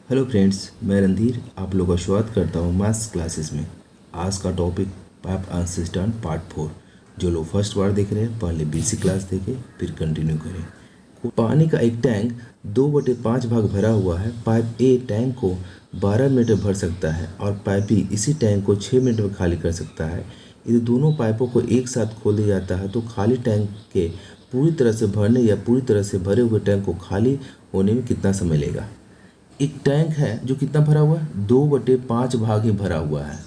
Hello friends, मैं रणधीर आप लोगों का स्वागत करता हूँ मैथ्स क्लासेस में। आज का टॉपिक पाइप अनसिस्टम पार्ट 4। जो लोग फर्स्ट बार देख रहे हैं पहले बेसिक क्लास देखें फिर कंटिन्यू करें। पानी का एक टैंक 2/5 भाग भरा हुआ है। पाइप ए टैंक को 12 मिनट में भर सकता है और पाइप बी इसी टैंक को 6 मिनट में खाली कर सकता है। यदि दोनों पाइपों को एक साथ खोल दिया जाता है तो खाली टैंक के पूरी तरह से भरने या पूरी तरह से भरे हुए टैंक को खाली होने में कितना समय लेगा। एक टैंक है जो कितना भरा हुआ है, 2/5 भाग ही भरा हुआ है।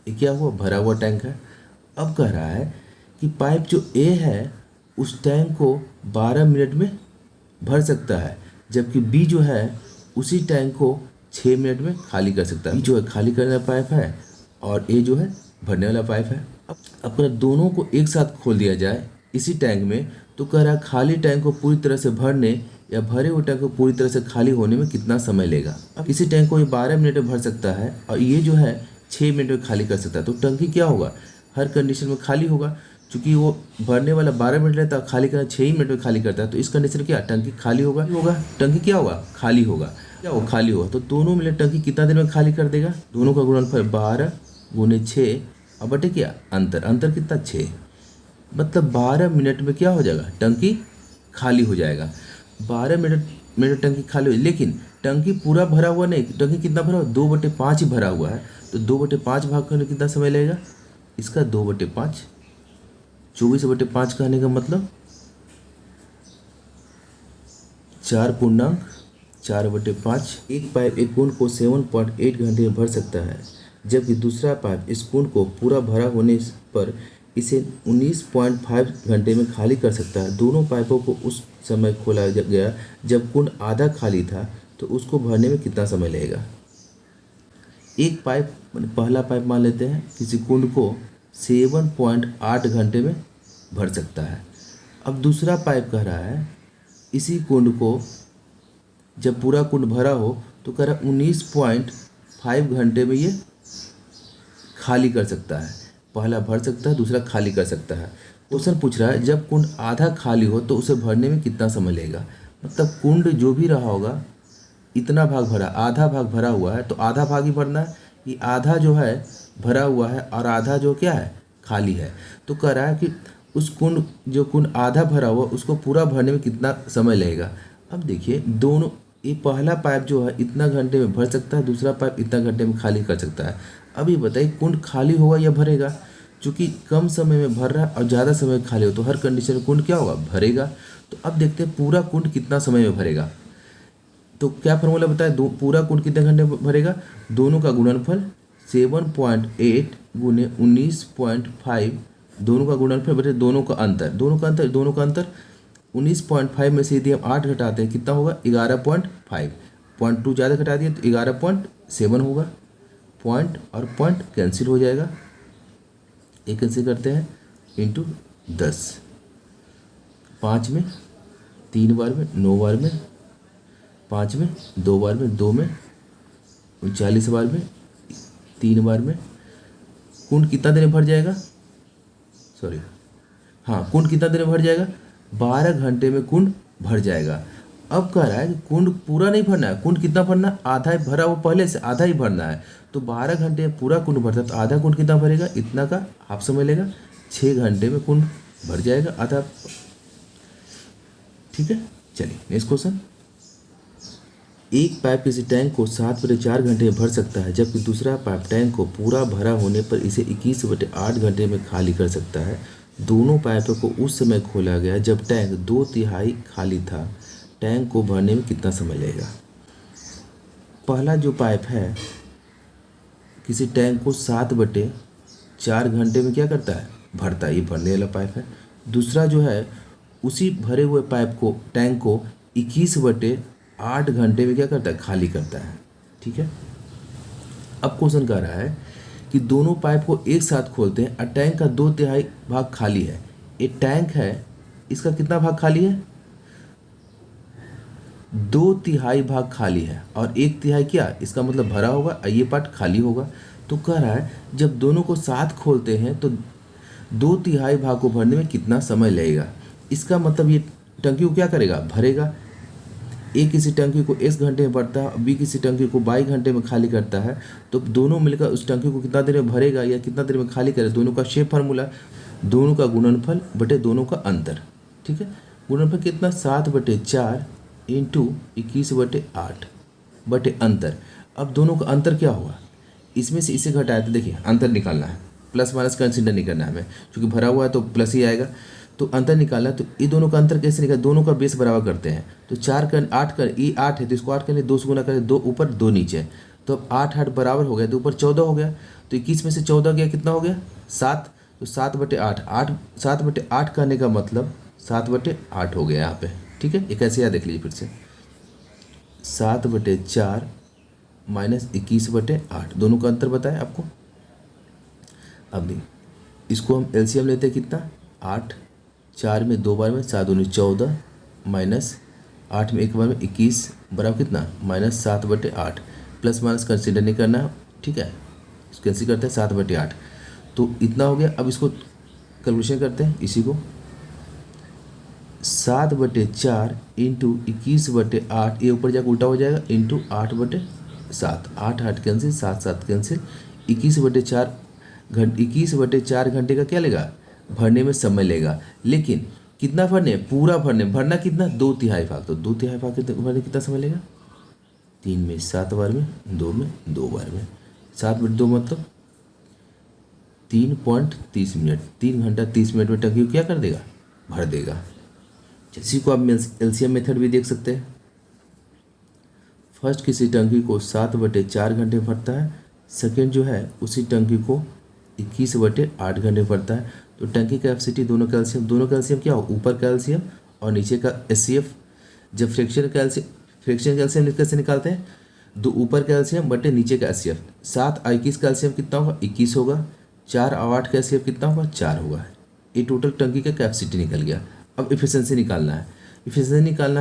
ये क्या हुआ, भरा हुआ टैंक है। अब कह रहा है कि पाइप जो ए है उस टैंक को 12 मिनट में भर सकता है, जबकि बी जो है उसी टैंक को 6 मिनट में खाली कर सकता है। बी जो है खाली करने वाला पाइप है और ए जो है भरने वाला पाइप है। अब अगर दोनों को एक साथ खोल दिया जाए इसी टैंक में तो कह रहा है खाली टैंक को पूरी तरह से भरने या भरे हुए टैंक को पूरी तरह से खाली होने में कितना समय लेगा। अब इसी टैंक को ये 12 मिनट में भर सकता है और ये जो है 6 मिनट में खाली कर सकता है। तो टंकी क्या होगा, हर कंडीशन में खाली होगा। चूंकि वो भरने वाला 12 मिनट लेता है, खाली करना 6 ही मिनट में खाली करता है, तो इस कंडीशन क्या टंकी खाली होगा। टंकी क्या होगा, खाली होगा। क्या होगा, खाली होगा। तो दोनों मिले टंकी कितना देर में खाली कर देगा। दोनों का गुणनफल 12 × 6 और बटे क्या अंतर कितना 6, मतलब 12 मिनट में क्या हो जाएगा, टंकी खाली हो जाएगा। 12 मिनट में टंकी खाली हुई, लेकिन टंकी पूरा भरा हुआ नहीं। टंकी कितना भरा हुआ, 2/5 ही भरा हुआ है। तो 2/5 भाग करने कितना समय लगेगा, इसका 2/5 24/5 कहने का मतलब 4/4/5। एक पाइप एक कुंड को 7.8 घंटे में भर सकता है, जबकि दूसरा पाइप इस कुंड को पूरा भरा होने पर इसे 19.5 घंटे में खाली कर सकता है। दोनों पाइपों को उस समय खोला गया जब कुंड आधा खाली था, तो उसको भरने में कितना समय लगेगा। एक पाइप पहला पाइप मान लेते हैं किसी कुंड को 7.8 घंटे में भर सकता है। अब दूसरा पाइप कह रहा है इसी कुंड को जब पूरा कुंड भरा हो तो कह रहा है 19.5 घंटे में ये खाली कर सकता है। पहला भर सकता है, दूसरा खाली कर सकता है। क्वेश्चन पूछ रहा है जब कुंड आधा खाली हो तो उसे भरने में कितना समय लगेगा। मतलब कुंड जो भी रहा होगा इतना भाग भरा, आधा भाग भरा हुआ है तो आधा भाग ही भरना है। ये आधा जो है भरा हुआ है और आधा जो क्या है खाली है। तो कह रहा है कि उस कुंड जो कुंड आधा भरा हुआ उसको पूरा भरने में कितना समय लगेगा। अब देखिए दोनों, ये पहला पाइप जो है इतना घंटे में भर सकता है, दूसरा पाइप इतना घंटे में खाली कर सकता है। अब ये बताइए कुंड खाली होगा या भरेगा। चूँकि कम समय में भर रहा है और ज़्यादा समय में खाली हो तो हर कंडीशन में कुंड क्या होगा, भरेगा। तो अब देखते हैं पूरा कुंड कितना समय में भरेगा। तो क्या फार्मूला बताया, पूरा कुंड कितने घंटे में भरेगा, दोनों का गुणनफल 7.8 × 19.5, दोनों का गुणनफल बटे दोनों का अंतर 19.5 में से यदि हम 8 घटाते हैं कितना होगा 11.5, 0.2 ज़्यादा घटा दिए तो 11.7 होगा। पॉइंट और पॉइंट कैंसिल हो जाएगा, एक कैंसिल करते हैं इंटू 10, 5 में 3 बार में 9 बार में 5 में 2 बार में 2 में 39 बार में 3 बार में कुंड कितना देर में भर जाएगा, कुंड कितना देर में भर जाएगा, 12 घंटे में कुंड भर जाएगा। अब कह रहा है कि कुंड पूरा नहीं भरना है, कुंड कितना भरना है, आधा ही भरा हुआ, पहले से आधा ही भरना है। तो 12 घंटे में पूरा कुंड भरता है तो आधा कुंड कितना भरेगा, इतना का हाफ समय लेगा, 6 घंटे में कुंड भर जाएगा आधा। ठीक है, चलिए नेक्स्ट क्वेश्चन। एक पाइप किसी टैंक को 7/4 घंटे में भर सकता है, जबकि दूसरा पाइप टैंक को पूरा भरा होने पर इसे 21/8 घंटे में खाली कर सकता है। दोनों पाइपों को उस समय खोला गया जब टैंक 2/3 खाली था। टैंक को भरने में कितना समय लगेगा। पहला जो पाइप है किसी टैंक को 7/4 घंटे में क्या करता है, भरता है, ये भरने वाला पाइप है। दूसरा जो है उसी भरे हुए पाइप को टैंक को 21/8 घंटे में क्या करता है, खाली करता है। ठीक है, अब क्वेश्चन कह रहा है कि दोनों पाइप को एक साथ खोलते हैं और टैंक का 2/3 भाग खाली है। ये टैंक है, इसका कितना भाग खाली है, 2/3 भाग खाली है और 1/3 क्या, इसका मतलब भरा होगा और ये पार्ट खाली होगा। तो कह रहा है जब दोनों को साथ खोलते हैं तो 2/3 भाग को भरने में कितना समय लगेगा। इसका मतलब ये टंकी को क्या करेगा, भरेगा। ए किसी टंकी को x घंटे में भरता है और बी किसी टंकी को y घंटे में खाली करता है, तो दोनों मिलकर उस टंकी को कितना देर में भरेगा या कितना देर में खाली करे, दोनों का शेप फार्मूला, दोनों का गुणनफल बटे दोनों का अंतर। ठीक है, गुणनफल कितना 7/4 इंटू 21/8 बटे अंतर। अब दोनों का अंतर क्या हुआ, इसमें से इसे घटाया तो देखिए अंतर निकालना है, प्लस माइनस कंसिडर नहीं करना है हमें, क्योंकि भरा हुआ है तो प्लस ही आएगा। तो अंतर निकालना, तो ये दोनों का अंतर कैसे निकाल, दोनों का बेस बराबर करते हैं। तो 4 कर 8 कर ये 8 है तो इसको 8 करने 2 से गुना करें, 2 ऊपर 2 नीचे, तो अब 8 8 बराबर हो गया, तो ऊपर 14 हो गया। तो 21 में से 14 गया कितना हो गया 7, तो 7/8 8 7/8 करने का मतलब 7/8 हो गया यहाँ पे। ठीक है, ये कैसे याद देख लीजिए फिर से, 7/4 माइनस 21/8 दोनों का अंतर बताया आपको। अब नहीं, इसको हम एलसीएम लेते हैं कितना 8, 4 में 2 बार में 7 दूनी 14 माइनस 8 में 1 बार में 21 बराबर कितना -7/8, प्लस माइनस कंसिडर नहीं करना है। ठीक है, इसको कैंसिल करते हैं 7/8, तो इतना हो गया। अब इसको कैलकुलेशन करते हैं, इसी को 7/4 इंटू 21/8, ये ऊपर जाकर उल्टा हो जाएगा, इंटू 8/7, 8 8 कैंसिल, 7 7 कैंसिल, 21/4 घंटे का क्या लेगा, भरने में समय लेगा। लेकिन कितना भरने, पूरा भरना कितना 2/3 भाग, तो 2/3 भाग भरने कितना समय लेगा, 3 में 7 बार में, 2 में 2 बार में, 7/2 मतलब 3.30 मिनट, 3 घंटा 30 मिनट में टंकी को क्या कर देगा, भर देगा। इसी को आप एलसीएम मेथड भी देख सकते हैं। फर्स्ट किसी टंकी को 7/4 घंटे भरता है, सेकेंड जो है उसी टंकी को 21/8 घंटे भरता है। तो टंकी कैपेसिटी दोनों कैल्शियम क्या हो, ऊपर कैल्शियम और नीचे का HCF। जब फ्रैक्शन कैल्शियम कैसे निकालते हैं, 2 ऊपर कैल्शियम बटे नीचे का HCF, 7 और 21 कैल्शियम कितना होगा 21 होगा, 4 और 8 का HCF कितना होगा 4 होगा। ये टोटल टंकी का कैपेसिटी निकल गया। अब इफिशिएंसी निकालना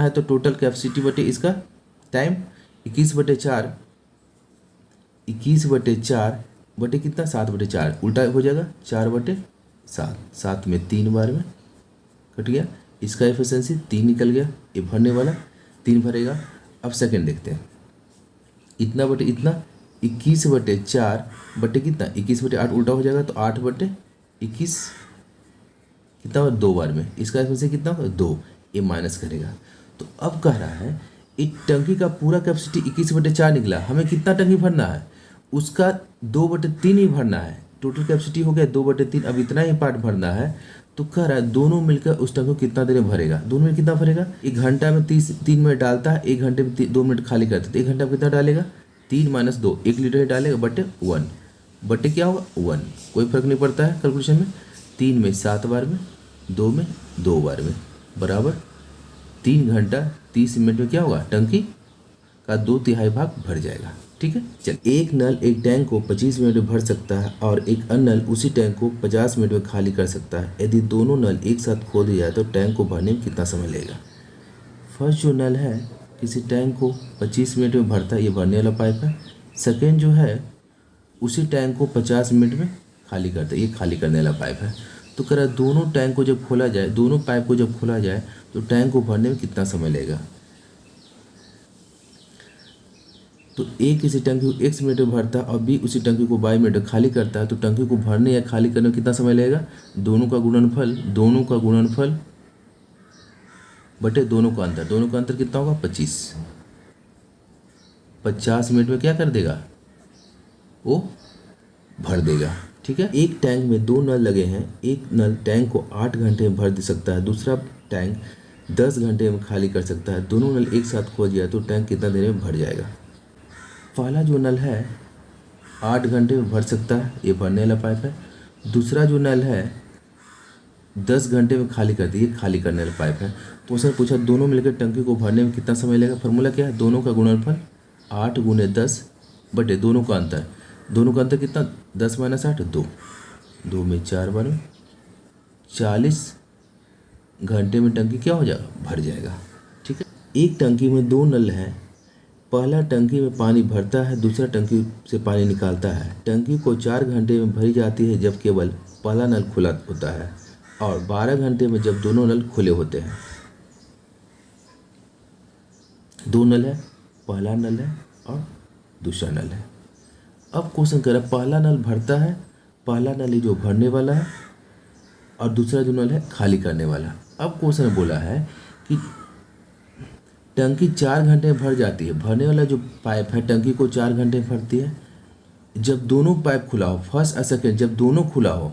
है, तो टोटल कैपेसिटी बटे इसका टाइम 21/4 बटे कितना 7/4, उल्टा हो जाएगा 4/7, 7 में 3 बार में कट गया, इसका एफिशिएंसी 3 निकल गया, ये भरने वाला 3 भरेगा। अब सेकंड देखते हैं, इतना बटे इतना 21/4 बटे कितना 21/8 उल्टा हो जाएगा, तो 8/21 कितना होगा 2 बार में, इसका एफिशिएंसी कितना होगा 2, ये माइनस करेगा। तो अब कह रहा है एक टंकी का पूरा कैपेसिटी 21/4 निकला, हमें कितना टंकी भरना है, उसका 2/3 ही भरना है। टोटल कैपेसिटी हो गया 2/3, अब इतना ही पार्ट भरना है। तो कह रहा है दोनों मिलकर उस टंकी को कितना देर में भरेगा, दोनों में कितना भरेगा, 1 घंटा में 3 मिनट डालता है, 1 घंटे में 2 मिनट खाली करता है, तो 1 घंटा में कितना डालेगा 3 - 2, 1 लीटर ही डालेगा बटे 1, बटे क्या होगा 1, कोई फर्क नहीं पड़ता है कैलकुलेशन में। 3 में 7 बार में, 2 में 2 बार में, बराबर 3 घंटा 30 मिनट में क्या होगा, टंकी का 2/3 भाग भर जाएगा। ठीक है, चल एक नल एक टैंक को 25 मिनट में भर सकता है और एक अन्य नल उसी टैंक को 50 मिनट में खाली कर सकता है। यदि दोनों नल एक साथ खोल दिया जाए तो टैंक को भरने में कितना समय लगेगा। फर्स्ट जो नल है किसी टैंक को 25 मिनट में भरता है, ये भरने वाला पाइप है। सेकेंड जो है उसी टैंक को 50 मिनट में खाली करता है, ये खाली करने वाला पाइप है। तो कह रहा है दोनों टैंक को जब खोला जाए, दोनों पाइप को जब खोला जाए तो टैंक को भरने में कितना समय लगेगा। तो ए किसी टंकी को x मिनट में भरता है और बी उसी टंकी को y मिनट में खाली करता है, तो टंकी को भरने या खाली करने में कितना समय लगेगा, दोनों का गुणनफल बटे दोनों का अंतर कितना होगा 25। 50 मिनट में क्या कर देगा, वो भर देगा। ठीक है, एक टैंक में 2 नल लगे हैं, एक नल टैंक को 8 घंटे में भर दे सकता है, दूसरा टैंक 10 घंटे में खाली कर सकता है। दोनों नल एक साथ खोल जाए तो टैंक कितना देर में भर जाएगा। पहला जो नल है 8 घंटे में भर सकता है, ये भरने वाला पाइप है। दूसरा जो नल है 10 घंटे में खाली करती है, ये खाली करने वाला पाइप है। तो उसने पूछा दोनों मिलकर टंकी को भरने में कितना समय लगेगा। फार्मूला क्या है, दोनों का गुणनफल 8 × 10 बटे दोनों का अंतर कितना 10 - 8 2, 2 में 4 बार में 40 घंटे में टंकी क्या हो जाएगा, भर जाएगा। ठीक है, एक टंकी में 2 नल हैं, पहला टंकी में पानी भरता है, दूसरा टंकी से पानी निकालता है। टंकी को 4 घंटे में भरी जाती है जब केवल पहला नल खुला होता है और 12 घंटे में जब दोनों नल खुले होते हैं। दो नल है, पहला नल है और दूसरा नल है। अब क्वेश्चन कह रहा है पहला नल भरता है, पहला नल ही जो भरने वाला है और दूसरा जो नल है खाली करने वाला। अब क्वेश्चन बोला है कि टंकी 4 घंटे में भर जाती है, भरने वाला जो पाइप है टंकी को 4 घंटे में भरती है। जब दोनों पाइप खुला हो, फर्स्ट और सेकेंड जब दोनों खुला हो,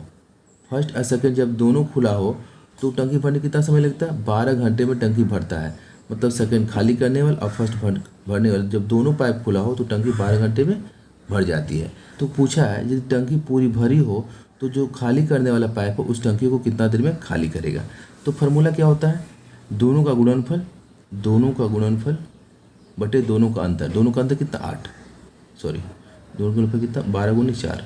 फर्स्ट और सेकेंड जब दोनों खुला हो तो टंकी भरने कितना समय लगता है? 12 घंटे में टंकी भरता है। मतलब सेकेंड खाली करने वाला और फर्स्ट भरने वाला जब दोनों पाइप खुला हो तो टंकी 12 घंटे में भर जाती है। तो पूछा है यदि टंकी पूरी भरी हो तो जो खाली करने वाला पाइप है उस टंकी को कितना देर में खाली करेगा। तो फार्मूला क्या होता है? दोनों का गुणनफल, दोनों का गुणनफल बटे दोनों का अंतर। दोनों का अंतर कितना? 8, सॉरी दोनों का गुणनफल कितना? 12 गुनी 4,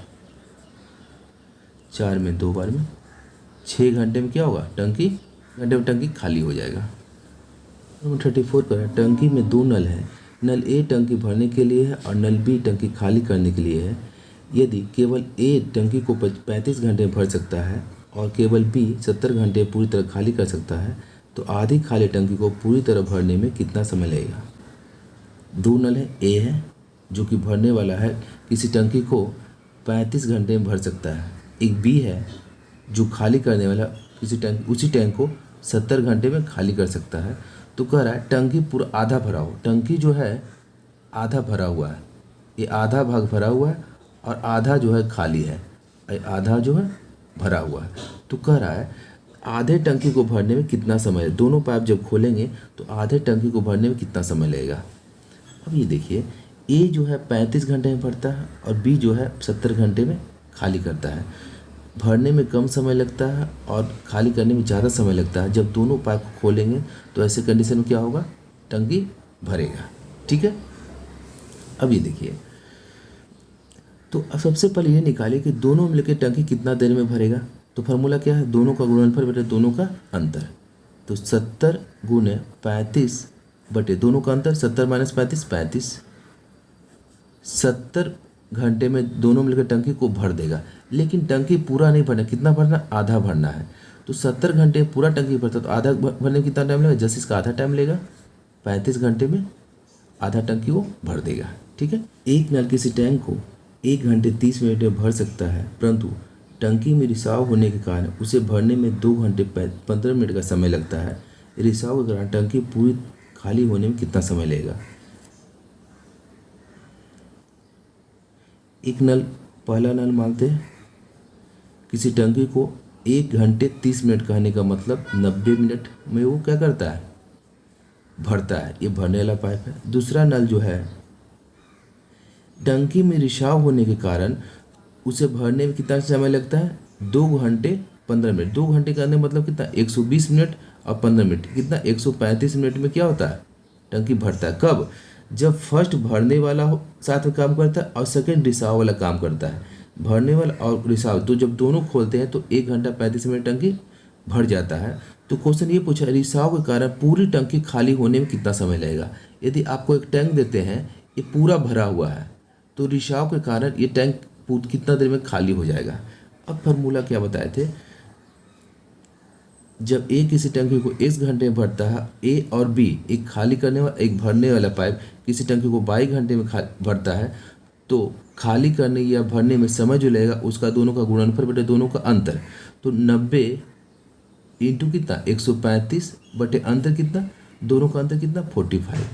4 में 2 बार में 6 घंटे में क्या होगा? टंकी घंटे में टंकी खाली हो जाएगा। नंबर 34 पर टंकी में 2 नल है। नल ए टंकी भरने के लिए है और नल बी टंकी खाली करने के लिए है। यदि केवल ए टंकी को 35 घंटे में भर सकता है और केवल बी 70 घंटे पूरी तरह खाली कर सकता है तो आधी खाली टंकी को पूरी तरह भरने में कितना समय लगेगा? 2 नल है, ए है जो कि भरने वाला है, किसी टंकी को 35 घंटे में भर सकता है। एक बी है जो खाली करने वाला किसी टंकी उसी टैंक को 70 घंटे में खाली कर सकता है। तो कह रहा है टंकी पूरा आधा भरा हो, टंकी जो है आधा भरा हुआ है, ये आधा भाग भरा हुआ है और आधा जो है खाली है, आधा जो है भरा हुआ है। तो कह रहा है आधे टंकी को भरने में कितना समय है? दोनों पाइप जब खोलेंगे तो आधे टंकी को भरने में कितना समय लगेगा? अब ये देखिए ए जो है 35 घंटे में भरता है और बी जो है 70 घंटे में खाली करता है। भरने में कम समय लगता है और खाली करने में ज़्यादा समय लगता है। जब दोनों पाइप को खोलेंगे तो ऐसे कंडीशन में क्या होगा? टंकी भरेगा। ठीक है, अब ये देखिए तो अब सबसे पहले ये निकालिए कि दोनों मिलकर टंकी कितना देर में भरेगा। तो फार्मूला क्या है? दोनों का गुणनफल बटे दोनों का अंतर। तो 70 गुने 35 बटे दोनों का अंतर, 70 माइनस 35 35। 70 घंटे में दोनों मिलकर टंकी को भर देगा, लेकिन टंकी पूरा नहीं भरना, कितना भरना? आधा भरना है। तो 70 घंटे पूरा टंकी भरता तो आधा भरने में कितना टाइम लगेगा? जैसे इसका आधा टाइम लेगा, 35 घंटे में आधा टंकी को भर देगा। ठीक है, एक नल किसी टैंक को 1 घंटे 30 मिनट में भर सकता है, परंतु टंकी में रिसाव होने के कारण उसे भरने में 2 घंटे 15 मिनट का समय लगता है। रिसाव के दौरान टंकी पूरी खाली होने में कितना समय लगेगा? एक नल, पहला नल मानते हैं, किसी टंकी को 1 घंटे 30 मिनट कहने का मतलब 90 मिनट में वो क्या करता है? भरता है। ये भरने वाला पाइप है। दूसरा नल जो है टंकी में रिसाव होने के कारण उसे भरने में कितना समय लगता है? 2 घंटे 15 मिनट। 2 घंटे का मतलब कितना? 120 मिनट और 15 मिनट कितना? 135 मिनट में क्या होता है? टंकी भरता है। कब? जब फर्स्ट भरने वाला हो साथ में काम करता है और सेकेंड रिसाव वाला काम करता है। भरने वाला और रिसाव तो जब दोनों खोलते हैं तो 1 घंटा 35 मिनट टंकी भर जाता है। तो क्वेश्चन ये पूछा रिसाव के कारण पूरी टंकी खाली होने में कितना समय लगेगा। यदि आपको एक टैंक देते हैं, ये पूरा भरा हुआ है, तो रिसाव के कारण ये टैंक कितना देर में खाली हो जाएगा। अब फार्मूला क्या बताए थे? जब ए किसी टंकी को 1 घंटे में भरता है, ए और बी एक खाली करने वाला एक भरने वाला पाइप किसी टंकी को 22 घंटे में भरता है, तो खाली करने या भरने में समय जो लगेगा उसका दोनों का गुणनफल बटे दोनों का अंतर। तो 90 इंटू कितना? 135 बटे अंतर कितना? दोनों का अंतर कितना? 45।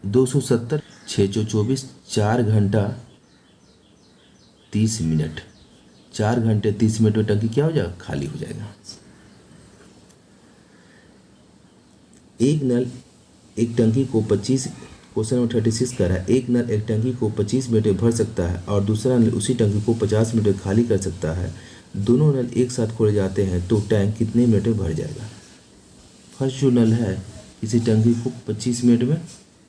270, 6 24, 4 घंटा 30 मिनट। 4 घंटे 30 मिनट में टंकी क्या हो जाएगा? खाली हो जाएगा। एक नल एक टंकी को 25, क्वेश्चन नंबर 36 कर रहा है, एक नल एक टंकी को 25 मिनट में भर सकता है और दूसरा नल उसी टंकी को 50 मिनट में खाली कर सकता है। दोनों नल एक साथ खोले जाते हैं तो टैंक कितने मिनट में भर जाएगा? फर्स्ट जो नल है किसी टंकी को 25 मिनट में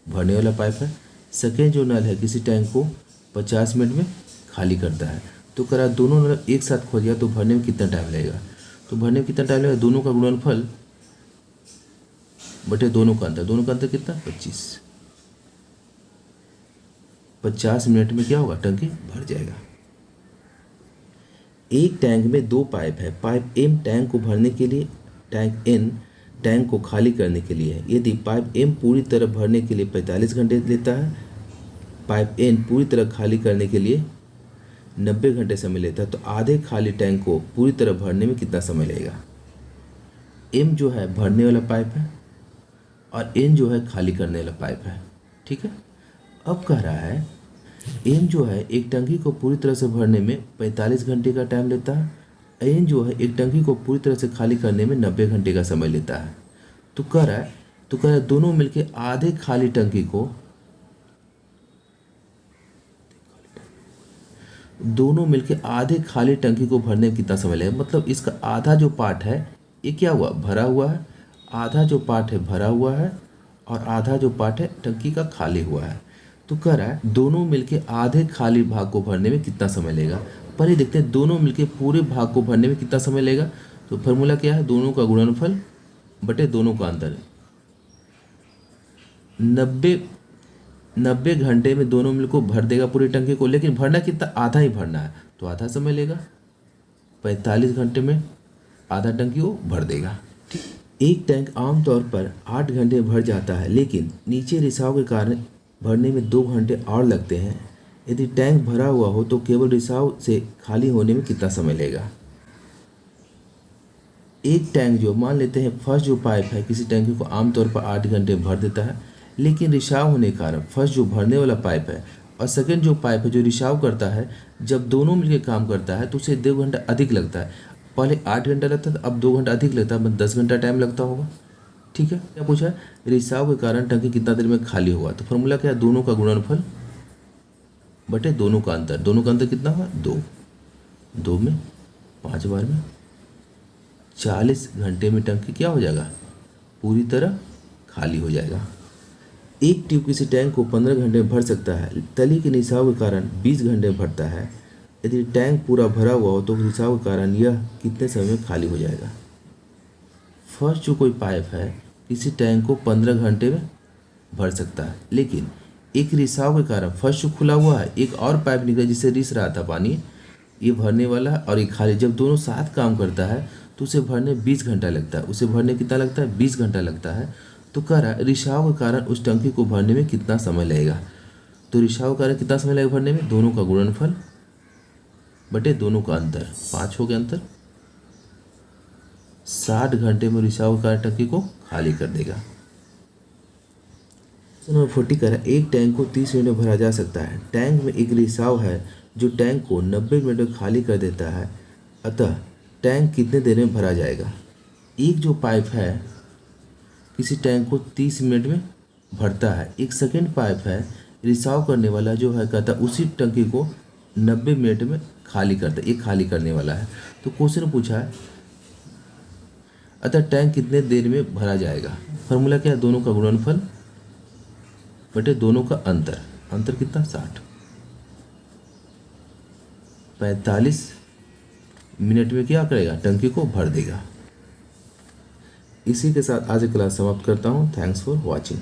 भरने वाला पाइप है। सेकेंड जो नल है किसी टैंक को 50 मिनट में खाली करता है। तो करा दोनों नल एक साथ खोल दिया तो भरने में कितना टाइम लगेगा? तो भरने में कितना टाइम लगेगा? दोनों का गुणनफल बटे दोनों का अंतर। दोनों का अंतर कितना? 25। 50 मिनट में क्या होगा? टंकी भर जाएगा। एक टैंक में 2 पाइप है। पाइप एम टैंक को भरने के लिए, टैंक एन टैंक को खाली करने के लिए है। यदि पाइप एम पूरी तरह भरने के लिए 45 घंटे लेता है, पाइप एन पूरी तरह खाली करने के लिए 90 घंटे समय लेता है, तो आधे खाली टैंक को पूरी तरह भरने में कितना समय लगेगा। एम जो है भरने वाला पाइप है और एन जो है खाली करने वाला पाइप है। ठीक है, अब कह रहा है एम जो है एक टंकी को पूरी तरह से भरने में 45 घंटे का टाइम लेता है, एन जो है एक टंकी को पूरी तरह से खाली करने में 90 घंटे का समय लेता है। तो कह रहा है दोनों मिलके आधे खाली टंकी को भरने में कितना समय लगेगा। मतलब इसका आधा जो पार्ट है ये क्या हुआ, भरा हुआ है, आधा जो पार्ट है भरा हुआ है और आधा जो पार्ट है टंकी का खाली हुआ है। तो कह रहा है दोनों मिलके आधे खाली भाग को भरने में कितना समय लगेगा। पर ये देखते हैं दोनों मिलके पूरे भाग को भरने में कितना समय लगेगा। तो फॉर्मूला क्या है, दोनों का गुणनफल बटे दोनों का अंतर। 90 घंटे में दोनों मिलकर भर देगा पूरी टंकी को, लेकिन भरना कितना, आधा ही भरना है, तो आधा समय लेगा। 45 घंटे में आधा टंकी को भर देगा। ठीक, एक टैंक आमतौर पर 8 घंटे में भर जाता है, लेकिन नीचे रिसाव के कारण भरने में 2 घंटे और लगते हैं। यदि टैंक भरा हुआ हो तो केवल रिसाव से खाली होने में कितना समय लेगा। एक टैंक जो मान लेते हैं फर्स्ट जो पाइप है किसी टैंकी को आमतौर पर 8 घंटे में भर देता है, लेकिन रिसाव होने के कारण फर्स्ट जो भरने वाला पाइप है और सेकंड जो पाइप है जो रिसाव करता है, जब दोनों मिलकर काम करता है तो उसे 2 घंटा अधिक लगता है। पहले 8 घंटा लगता था, अब 2 घंटा अधिक लगता है, मतलब 10 घंटा टाइम लगता होगा। ठीक है, क्या पूछा है, रिसाव के कारण टंकी कितना देर में खाली होगा। तो फॉर्मूला क्या है, दोनों का गुणनफल बटे दोनों का अंतर। दोनों का अंतर कितना हुआ, 2 में 5 बार में 40 घंटे में टंकी क्या हो जाएगा, पूरी तरह खाली हो जाएगा। एक ट्यूब किसी टैंक को 15 घंटे में भर सकता है, तली के रिसाव के कारण 20 घंटे में भरता है। यदि टैंक पूरा भरा हुआ हो तो रिसाव के कारण यह कितने समय में खाली हो जाएगा। फर्स्ट जो कोई पाइप है किसी टैंक को 15 घंटे में भर सकता है, लेकिन एक रिसाव के कारण फर्स्ट जो खुला हुआ है एक और पाइप निकला जिससे रिस रहा था पानी, ये भरने वाला और ये खाली, जब दोनों साथ काम करता है तो उसे भरने 20 घंटा लगता है। उसे भरने कितना लगता है, 20 घंटा लगता है। तो कह रहा है रिसाव के कारण उस टंकी को भरने में कितना समय लगेगा। तो रिसाव के कारण कितना समय लगेगा भरने में, दोनों का गुणनफल बटे दोनों का अंतर। 5 हो गया अंतर। 60 घंटे में रिसाव के कारण टंकी को खाली कर देगा। नंबर 40 कह रहा है एक टैंक को 30 मिनट में भरा जा सकता है। टैंक में एक रिसाव है जो टैंक को 90 मिनट में खाली कर देता है, अतः टैंक कितने देर में भरा जाएगा। एक जो पाइप है किसी टैंक को 30 मिनट में भरता है, एक सेकेंड पाइप है रिसाव करने वाला जो है कहता है उसी टंकी को 90 मिनट में खाली करता है, ये खाली करने वाला है। तो क्वेश्चन पूछा है अतः टैंक कितने देर में भरा जाएगा। फॉर्मूला क्या है, दोनों का गुणनफल बटे दोनों का अंतर। अंतर कितना, 60। 45 मिनट में क्या करेगा, टंकी को भर देगा। इसी के साथ आज की क्लास समाप्त करता हूँ। Thanks for watching.